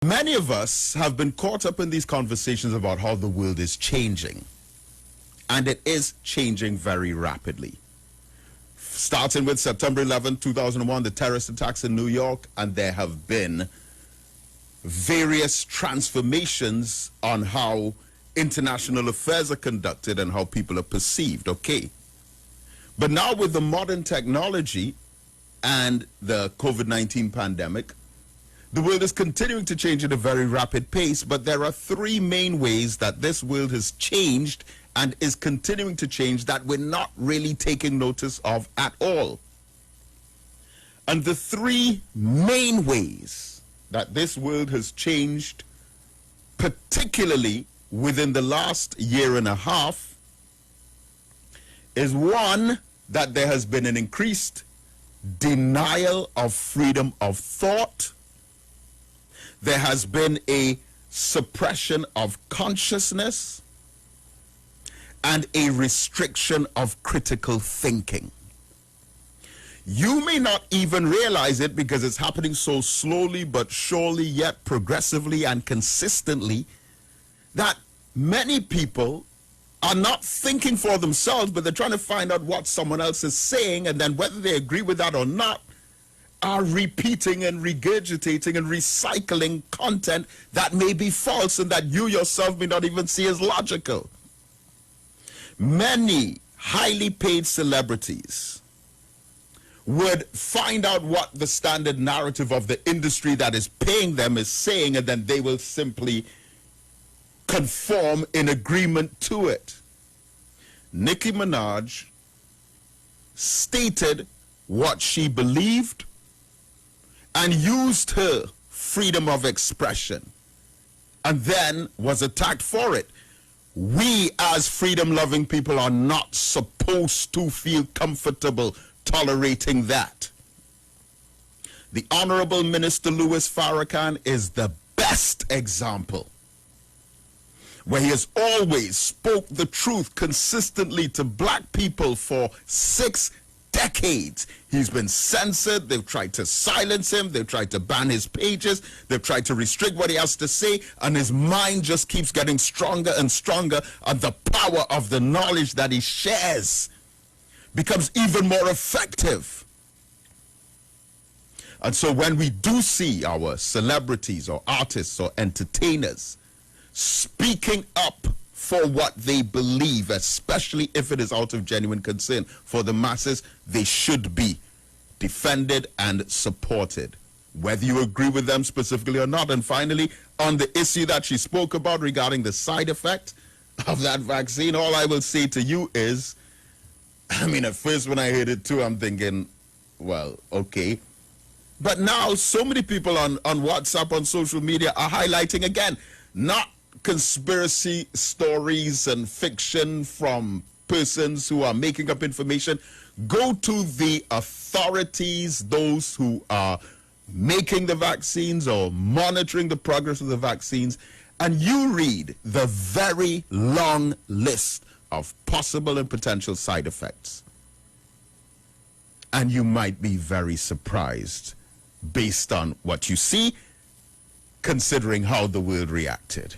Many of us have been caught up in these conversations about how the world is changing. And it is changing very rapidly. Starting with September 11, 2001, the terrorist attacks in New York, and there have been various transformations on how international affairs are conducted and how people are perceived, okay? But now with the modern technology and the COVID-19 pandemic, the world is continuing to change at a very rapid pace, but there are three main ways that this world has changed and is continuing to change that we're not really taking notice of at all. And the three main ways that this world has changed, particularly within the last year and a half, is one, that there has been an increased denial of freedom of thought. There has been a suppression of consciousness and a restriction of critical thinking. You may not even realize it because it's happening so slowly but surely, yet progressively and consistently, that many people are not thinking for themselves, but they're trying to find out what someone else is saying, and then whether they agree with that or not, are repeating and regurgitating and recycling content that may be false and that you yourself may not even see as logical. Many highly paid celebrities would find out what the standard narrative of the industry that is paying them is saying, and then they will simply conform in agreement to it. Nicki Minaj stated what she believed and used her freedom of expression, and then was attacked for it. We as freedom-loving people are not supposed to feel comfortable tolerating that. The Honorable Minister Louis Farrakhan is the best example, where he has always spoke the truth consistently to black people for 6 decades. He's been censored. They've tried to silence him. They've tried to ban his pages. They've tried to restrict what he has to say, and his mind just keeps getting stronger and stronger, and the power of the knowledge that he shares becomes even more effective. And so when we do see our celebrities or artists or entertainers speaking up for what they believe, especially if it is out of genuine concern for the masses, they should be defended and supported, whether you agree with them specifically or not. And finally, on the issue that she spoke about regarding the side effect of that vaccine, all I will say to you is, I mean, at first when I heard it too, I'm thinking, well, okay. But now so many people on WhatsApp, on social media, are highlighting again, not conspiracy stories and fiction from persons who are making up information. Go to the authorities, those who are making the vaccines or monitoring the progress of the vaccines, and you read the very long list of possible and potential side effects. And you might be very surprised based on what you see, considering how the world reacted.